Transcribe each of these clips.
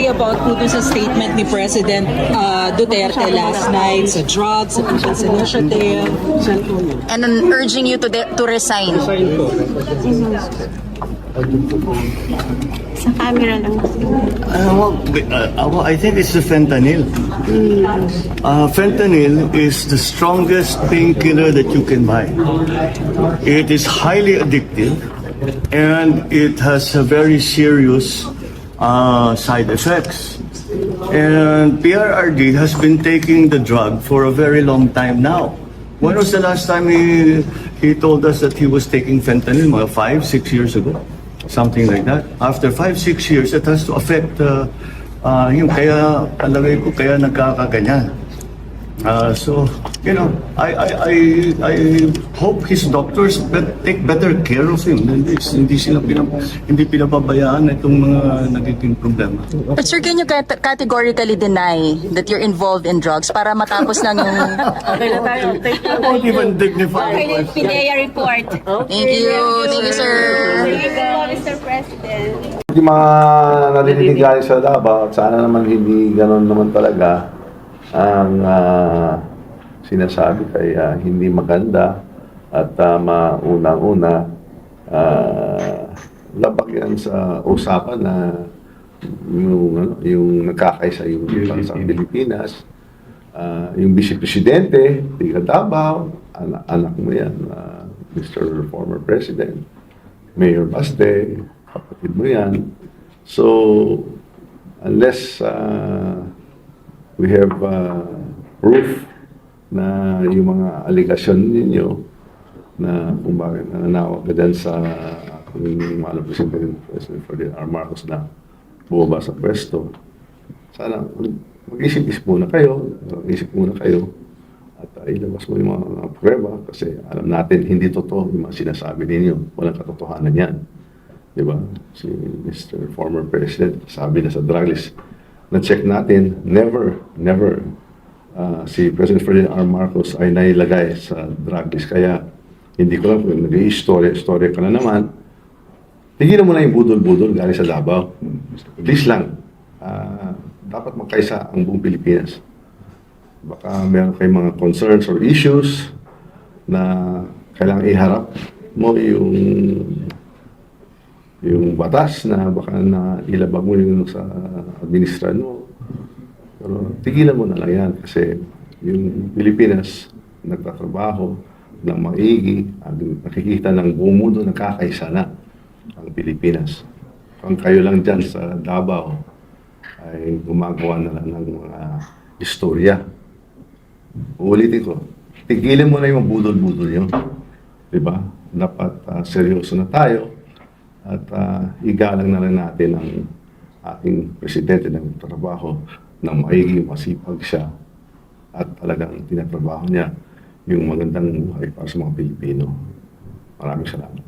About po dun sa statement ni President Duterte last night sa drugs, sa People's Initiative. And urging you to resign. Sa camera lang. I think it's the fentanyl. Fentanyl is the strongest painkiller that you can buy. It is highly addictive and it has a very serious side effects. And PRRD has been taking the drug for a very long time now. When was the last time he told us that he was taking fentanyl? Mga 5-6 years ago. Something like that. After 5-6 years, it has to affect yung kaya palagay ko kaya nagkakaganyan. So, you know, I hope his doctors take better care of him. Hindi pinapabayaan itong mga nagiging problema. But sir, can you categorically deny that you're involved in drugs para matapos lang yung... Okay na tayo. I won't even dignify Okay, myself. PIDEA report. Thank you. Thank you, sir. Thank you, Mr. President. Yung mga nadidinig galing sa Davao, sana naman hindi gano'n naman talaga ang sinasabi kaya hindi maganda at maunang-una labak yan sa usapan na yung nagkakaisa yung sa Pilipinas, yung Vice Presidente, tiga Davao, anak mo yan, Mr. Former President, Mayor Baste, kapatid mo yan. So, unless we have proof na yung mga aligasyon ninyo na kung bakit nananawag ka dyan sa ating mahal na President Ferdinand R. Marcos na bumaba sa pwesto, sana mag-isip-isip muna kayo, at ilabas mo yung mga prueba kasi alam natin hindi totoo yung mga sinasabi ninyo. Walang katotohanan yan. Diba? Si Mr. Former President, sabi na sa drug list, na-check natin, never, si President Ferdinand R. Marcos ay nailagay sa drug list. Kaya, hindi ko lang kung nag-i-istorya ka na naman, tigilan mo na yung budol-budol galing sa Davao. Please lang, dapat magkaisa ang buong Pilipinas. Baka meron kayong mga concerns or issues na kailangan iharap mo yung batas na baka na ilabag mo yung sa administrasyon mo. Pero tigilan mo na lang yan kasi yung Pilipinas nagtatrabaho ng maigi, nakikita ng buong mundo nakakaisa na ang Pilipinas. Kung kayo lang dyan sa Davao ay gumagawa na lang ng mga istorya. Uulitin ko, tigilan mo na yung budol-budol yun. Diba? Dapat seryoso na tayo. At igalang na lang natin ang ating presidente ng trabaho ng maigi, masipag siya at talagang tinatrabaho niya yung magandang buhay para sa mga Pilipino. Maraming salamat.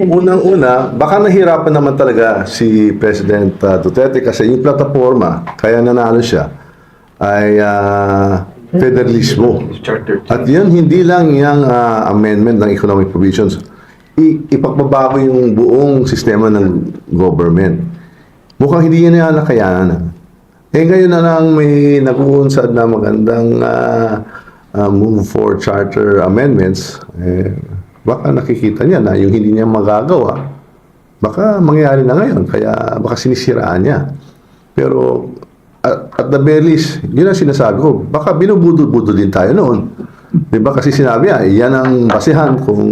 Unang-una, baka nahirapan naman talaga si President Duterte kasi yung plataforma, kaya nanalo siya, ay federalismo. At yan, hindi lang yung amendment ng economic provisions. Ipagbabago yung buong sistema ng government. Mukhang hindi yan yung nakayanan. Ngayon na lang may nag-uunsad na magandang move for charter amendments. Baka nakikita niya na yung hindi niya magagawa, baka mangyari na ngayon. Kaya baka sinisiraan niya. Pero at the very least, yun ang sinasabi ko, baka binubudol-budol din tayo noon. Diba? Kasi sinabi niya, yan ang basihan kung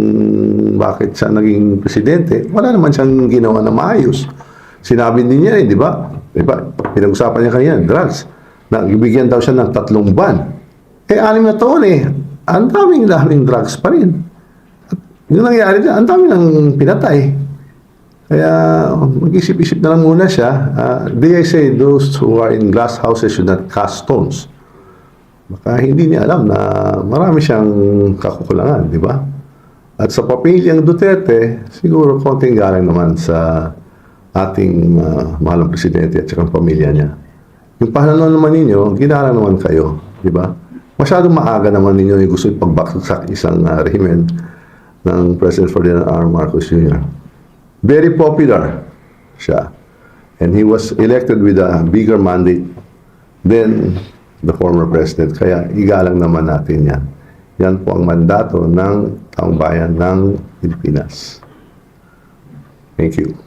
bakit siya naging presidente. Wala naman siyang ginawa na maayos. Sinabi din niya di ba? Diba? Pinag-usapan niya kanina, drugs. Nagbigyan daw siya ng 3 ban. 6 na taon ang daming drugs pa rin. At yung nangyari dyan, ang dami ng pinatay. Kaya mag-isip-isip na lang muna siya. They say those who are in glass houses should not cast stones. Baka hindi niya alam na marami siyang kakukulangan, di ba? At sa papilyang Duterte, siguro konting galang naman sa ating mahalang presidente at saka pamilya niya. Yung pahlanon naman ninyo, ginalang naman kayo, di ba? Masyadong maaga naman ninyo yung gusto ipagbaksak isang rehimen. ng President Ferdinand R. Marcos Jr. Very popular siya. And he was elected with a bigger mandate than the former president. Kaya igalang naman natin yan. Yan po ang mandato ng taong bayan ng Pilipinas. Thank you.